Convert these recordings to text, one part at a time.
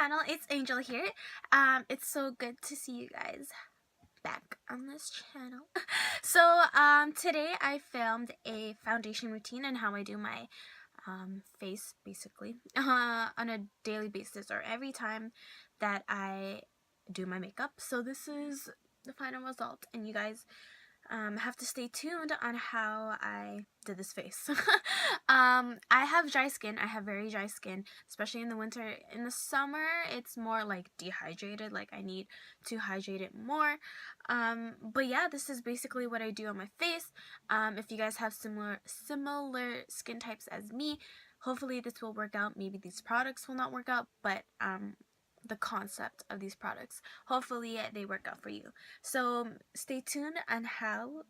channel. It's Angel here. It's so good to see you guys back on this channel. So today I filmed a foundation routine and how I do my face basically on a daily basis or every time that I do my makeup. So this is the final result, and you guys have to stay tuned on how I did this face. I have dry skin. I have very dry skin, especially in the winter. In the summer, it's more like dehydrated. Like I need to hydrate it more. But yeah, this is basically what I do on my face. If you guys have similar skin types as me, hopefully this will work out. Maybe these products will not work out, but the concept of these products, hopefully they work out for you. So stay tuned on how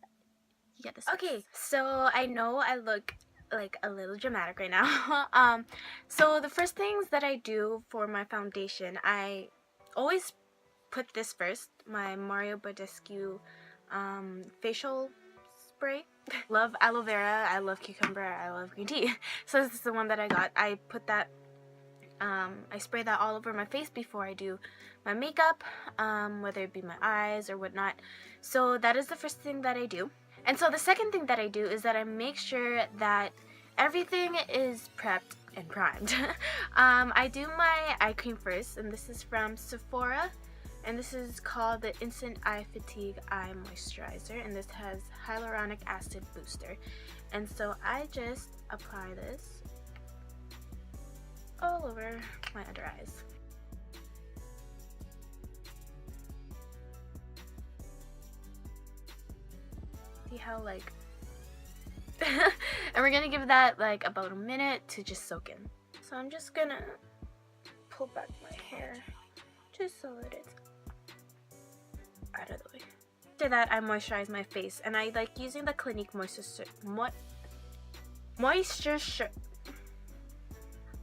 you get this. Okay, so I know I look like a little dramatic right now. So the first things that I do for my foundation, I always put this first, my Badescu facial spray. Love aloe vera, I love cucumber, I love green tea. So this is the one that I got. I put that I spray that all over my face before I do my makeup, whether it be my eyes or whatnot. So that is the first thing that I do. And so the second thing that I do is that I make sure that everything is prepped and primed. I do my eye cream first, and this is from Sephora, and this is called the Instant Eye Fatigue Eye Moisturizer, and this has hyaluronic acid booster. And so I just apply this all over my under eyes. See how like and we're gonna give that like about a minute to just soak in. So I'm just gonna pull back my hair just so that it's out of the way. After that, I moisturize my face, and I like using the Clinque moisture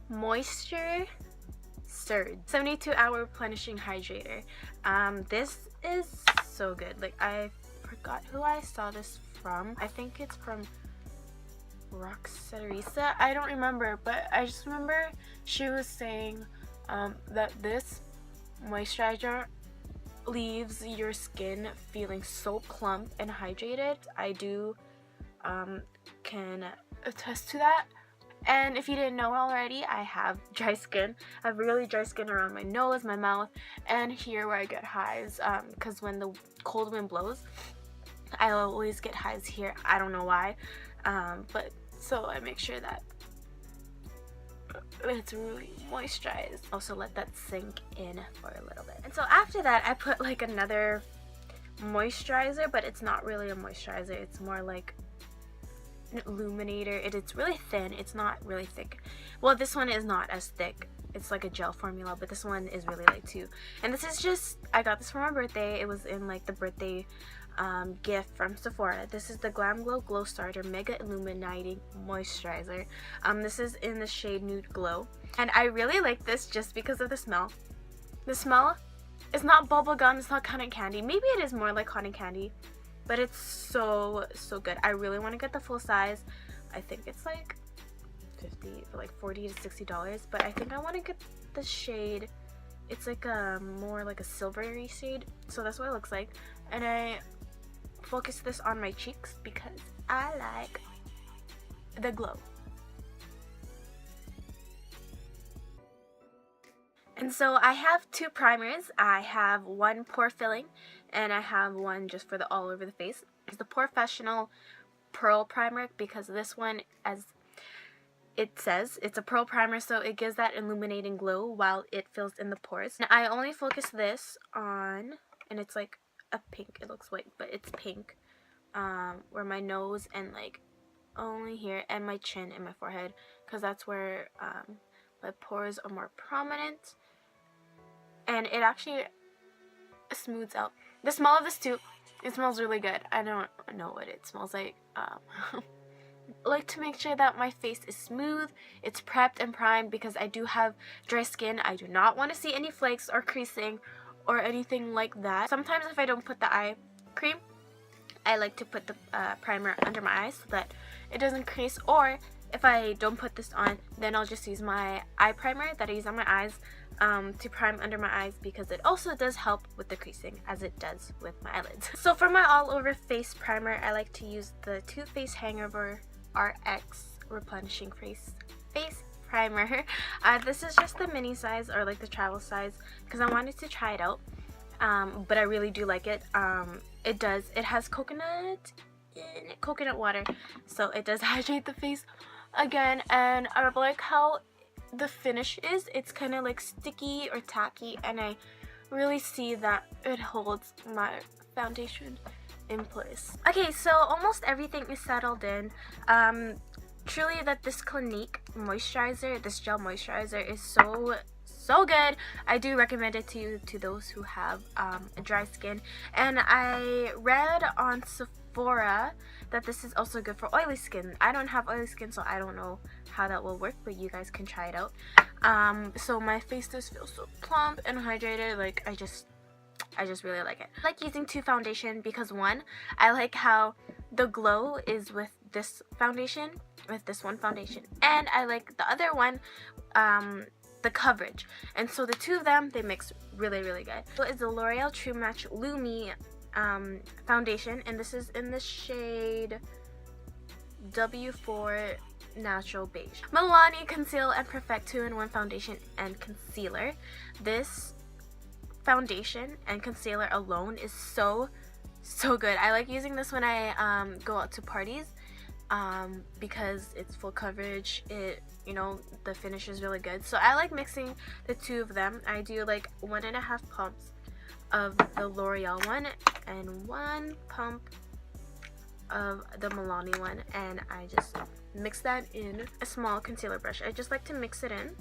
72-hour replenishing hydrator. This is so good. Like, I forgot who I saw this from. I think it's from Roxarisa. I don't remember, but I just remember she was saying that this moisturizer leaves your skin feeling so plump and hydrated. I do can attest to that. And if you didn't know already, I have dry skin. I have really dry skin around my nose, my mouth, and here where I get hives, because when the cold wind blows, I always get hives here. I don't know why, but so I make sure that it's really moisturized. Also let that sink in for a little bit. And so after that, I put like another moisturizer, but it's not really a moisturizer. It's more like an illuminator. It's really thin. It's not really thick. Well, this one is not as thick. It's like a gel formula, but this one is really light too. And this is just, I got this for my birthday. It was in like the birthday gift from Sephora. This is the Glam Glow Starter Mega Illuminating Moisturizer. This is in the shade Nude Glow, and I really like this just because of the smell. The smell is not bubble gum. It's not cotton candy. Maybe it is more like cotton candy, but it's so good. I really want to get the full size. I think it's like $40 to $60, but I think I want to get the shade. It's like a more like a silvery shade, so that's what it looks like. And I focus this on my cheeks because I like the glow. And so I have two primers. I have one pore filling, and I have one just for the all over the face. It's the Porefessional Pearl Primer, because this one, as it says, it's a pearl primer, so it gives that illuminating glow while it fills in the pores. And I only focus this on, and it's like a pink. It looks white, but it's pink, where my nose and like only here, and my chin and my forehead, because that's where my pores are more prominent. And it actually smooths out. The smell of this too, it smells really good. I don't know what it smells like. Like to make sure that my face is smooth, it's prepped and primed, because I do have dry skin. I do not want to see any flakes or creasing or anything like that. Sometimes if I don't put the eye cream, I like to put the primer under my eyes so that it doesn't crease, or if I don't put this on, then I'll just use my eye primer that I use on my eyes to prime under my eyes, because it also does help with the creasing as it does with my eyelids. So for my all over face primer, I like to use the TooFaced Hangover RX Replenishing Face Primer. This is just the mini size, or like the travel size, because I wanted to try it out, but I really do like it. It has coconut in it, coconut water, so it does hydrate the face again, and I like how the finish is. It's kind of like sticky or tacky, and I really see that it holds my foundation in place. Okay, so almost everything is settled in. Truly that this Clinique moisturizer, this gel moisturizer, is so good. I do recommend it to those who have dry skin, and I read on Sephora that this is also good for oily skin. I don't have oily skin, so I don't know how that will work, but you guys can try it out. So my face does feel so plump and hydrated. Like I just really like it. I like using two foundation because, one, I like how the glow is with this foundation, with this one foundation, and I like the other one, the coverage, and so the two of them, they mix really good. So it's the L'Oreal True Match Lumi foundation, and this is in the shade W4 Natural Beige. Milani Conceal and Perfect 2-in-1 foundation and concealer. This foundation and concealer alone is so good. I like using this when I go out to parties, because it's full coverage. It, you know, the finish is really good, so I like mixing the two of them. I do like 1.5 pumps of the L'Oreal one and 1 pump of the Milani one, and I just mix that in a small concealer brush. I just like to mix it in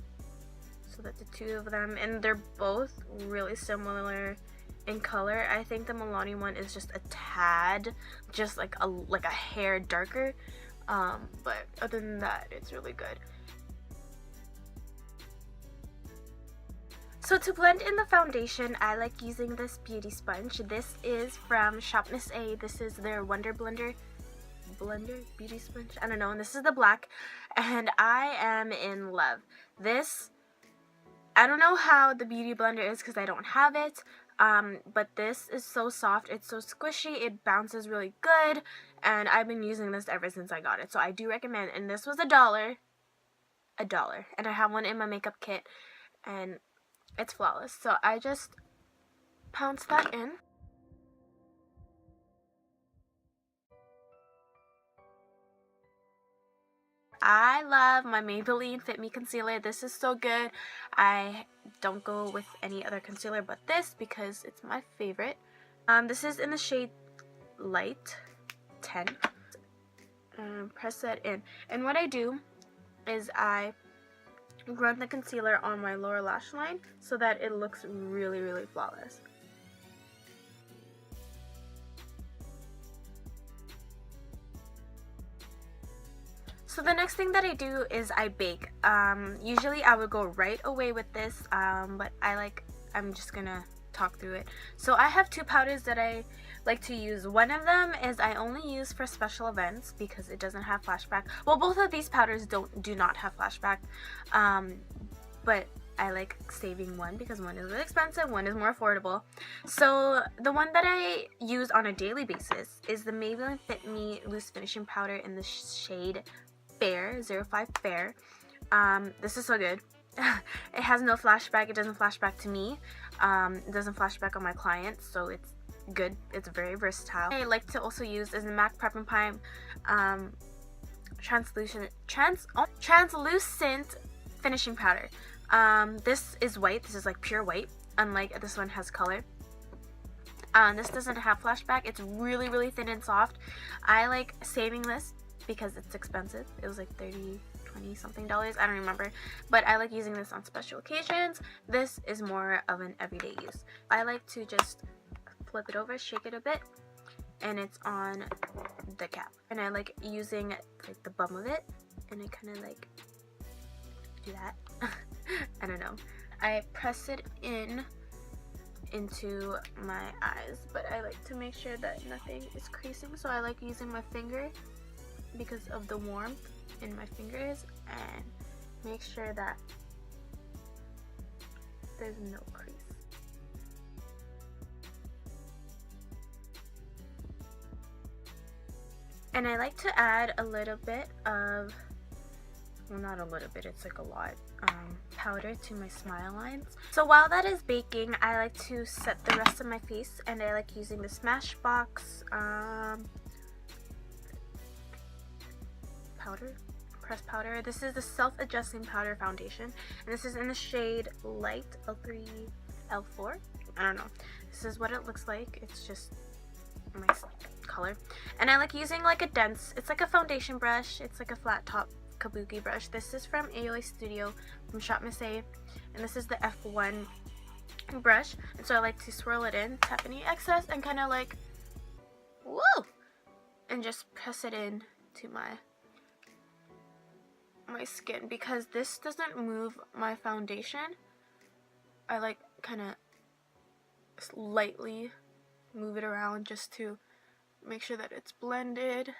so that the two of them, and they're both really similar in color. I think the Milani one is just a tad, just like a hair darker, but other than that, it's really good. So to blend in the foundation, I like using this beauty sponge. This is from Shop Miss A. This is their Wonder Blender beauty sponge, I don't know, and this is the black, and I am in love. This, I don't know how the beauty blender is because I don't have it, but this is so soft, it's so squishy, it bounces really good, and I've been using this ever since I got it, so I do recommend. And this was $1, and I have one in my makeup kit, and it's flawless. So I just pounce that in. I love my Maybelline FitMe concealer. This is so good. I don't go with any other concealer but this because it's my favorite. This is in the shade Light 10. Press that in. And what I do is I run the concealer on my lower lash line so that it looks really flawless. So the next thing that I do is I bake. Usually I would go right away with this, but I'm just gonna talk through it. So I have two powders that I like to use. One of them is I only use for special events because it doesn't have flashback. Well, both of these powders do not have flashback, but I like saving one because one is really expensive, one is more affordable. So the one that I use on a daily basis is the Maybelline Fit Me Loose Finishing Powder in the shade Fair, 05 Fair. This is so good. It has no flashback. It doesn't flashback to me. It doesn't flashback on my clients, so it's good. It's very versatile. I like to also use is the MAC Prep and Prime translucent finishing powder. This is white. This is like pure white, unlike this one has color. This doesn't have flashback. It's really thin and soft. I like saving this because it's expensive. It was like $20 something, I don't remember, but I like using this on special occasions. This is more of an everyday use. I like to just flip it over, shake it a bit, and it's on the cap, and I like using like the bum of it, and I kind of like do that. I don't know, I press it into my eyes, but I like to make sure that nothing is creasing, so I like using my finger because of the warmth. in my fingers and make sure that there's no crease. And I like to add a little bit of, well, not a little bit, it's like a lot, powder to my smile lines. So while that is baking, I like to set the rest of my face, and I like using the Smashbox pressed powder. This is the self-adjusting powder foundation, and this is in the shade Light L3, L4. I don't know. This is what it looks like. It's just my color, and I like using like a dense, it's like a foundation brush. It's like a flat top kabuki brush. This is from AOA Studio from Shop Miss A, and this is the F1 brush, and so I like to swirl it in, tap any excess, and kind of like woo, and just press it in to my skin, because this doesn't move my foundation. I like kind of lightly move it around just to make sure that it's blended,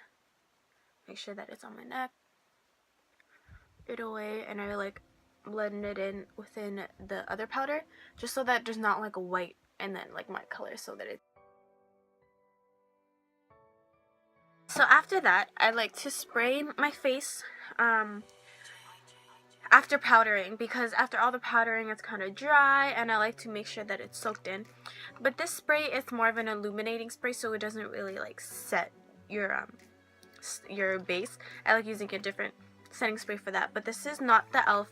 make sure that it's on my neck, it away, and I like blend it in within the other powder just so that there's not like a white and then like my color, so that it. So after that, I like to spray my face after powdering, because after all the powdering it's kind of dry, and I like to make sure that it's soaked in. But this spray is more of an illuminating spray, so it doesn't really like set your base. I like using a different setting spray for that. But this is not the e.l.f.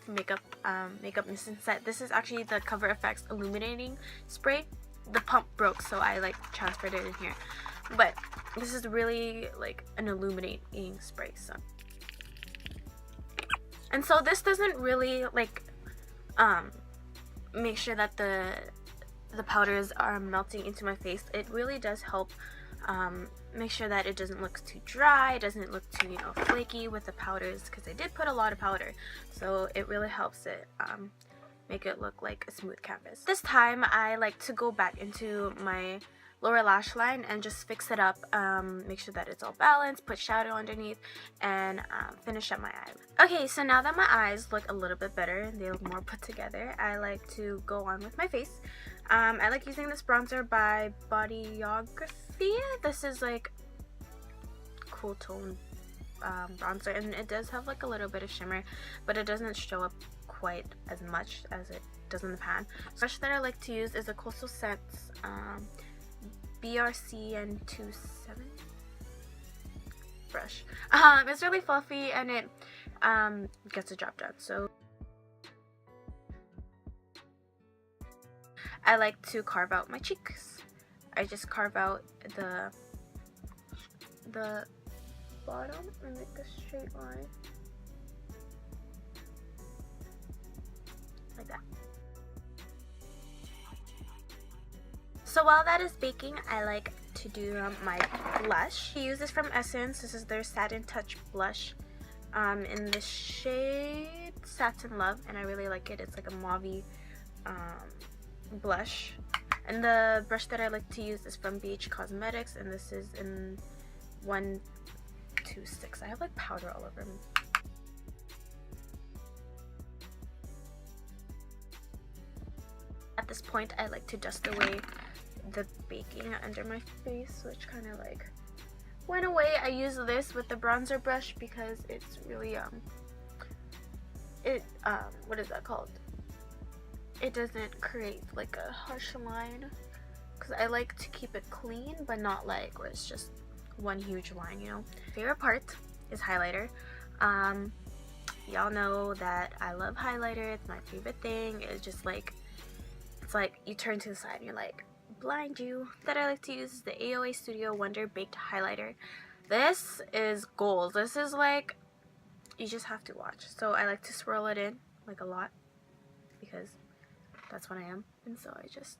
makeup mist and set. This is actually the Cover FX illuminating spray. The pump broke, so I like transferred it in here. But this is really like an illuminating spray. And so this doesn't really like make sure that the powders are melting into my face. It really does help make sure that it doesn't look too dry, it doesn't look too, you know, flaky with the powders, because I did put a lot of powder, so it really helps it make it look like a smooth canvas. This time I like to go back into my lower lash line and just fix it up, make sure that it's all balanced, put shadow underneath, and finish up my eyelid. Okay, so now that my eyes look a little bit better, they look more put together, I like to go on with my face. I like using this bronzer by Bodyography. This is like cool tone bronzer, and it does have like a little bit of shimmer, but it doesn't show up quite as much as it does in the pan. The brush that I like to use is a Coastal Scents BRCN27 brush. It's really fluffy, and it gets the job done. So I like to carve out my cheeks. I just carve out the bottom and make a straight line like that. So while that is baking, I like to do my blush. I use this from Essence. This is their Satin Touch blush in the shade Satin Love, and I really like it. It's like a mauve blush. And the brush that I like to use is from Beige Cosmetics, and this is in 126. I have like powder all over me. At this point, I like to dust away the baking under my face, which kind of like went away. I use this with the bronzer brush because it's really what is that called? It doesn't create like a harsh line, because I like to keep it clean, but not like where it's just one huge line, you know. Favorite part is highlighter. Y'all know that I love highlighter. It's my favorite thing. It's just like, it's like you turn to the side and you're like, blind you. That I like to use is the AOA Studio Wonder Baked Highlighter. This is gold. This is like, you just have to watch. So I like to swirl it in like a lot, because that's what I am. And so I just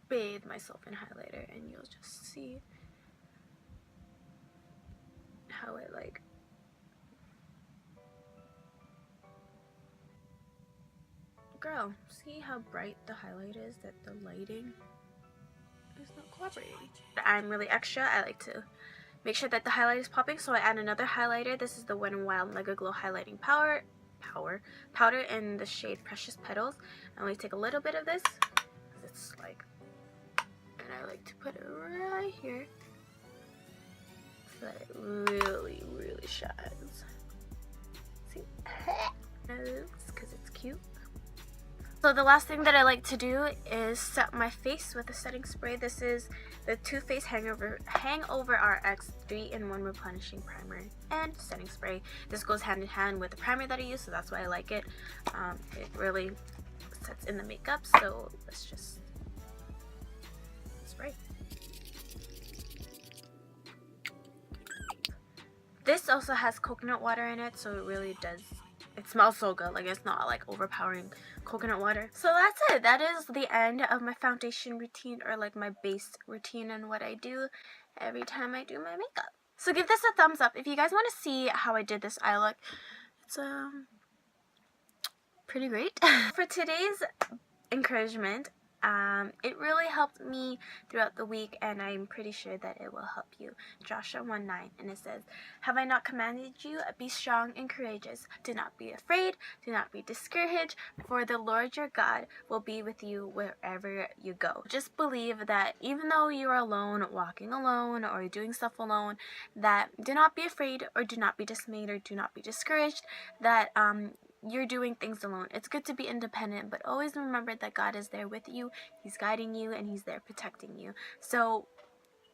bathe myself in highlighter, and you'll just see how it like girl, see how bright the highlight is, that the lighting is not cooperating. I'm really extra. I like to make sure that the highlight is popping. So I add another highlighter. This is the Wet n Wild Mega Glow Highlighting Powder in the shade Precious Petals. I only take a little bit of this, because it's like, and I like to put it right here so that it really, really shines. See? Because it's cute. So the last thing that I like to do is set my face with a setting spray. This is the TooFaced Hangover RX 3-in-1 Replenishing Primer and Setting Spray. This goes hand in hand with the primer that I use, so that's why I like it. It really sets in the makeup, so let's just spray. This also has coconut water in it, so it really does. It smells so good. Like, it's not like overpowering coconut water. So that's it. That is the end of my foundation routine, or like my base routine, and what I do every time I do my makeup. So give this a thumbs up if you guys want to see how I did this eye look. It's pretty great. For today's encouragement, it really helped me throughout the week, and I'm pretty sure that it will help you. Joshua 1:9, and it says, "Have I not commanded you? Be strong and courageous. Do not be afraid. Do not be discouraged, for the Lord your God will be with you wherever you go." Just believe that even though you're alone, walking alone, or doing stuff alone, that do not be afraid, or do not be dismayed, or do not be discouraged, that you're doing things alone. It's good to be independent, but always remember that God is there with you. He's guiding you, and He's there protecting you. So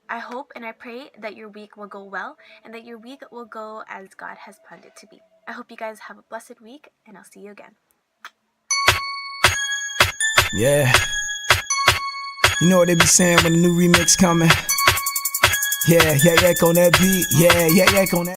I hope and I pray that your week will go well, and that your week will go as God has planned it to be. I hope you guys have a blessed week, and I'll see you again. Yeah. You know what they be saying when the new remix coming? Yeah, on that beat. Yeah, on that.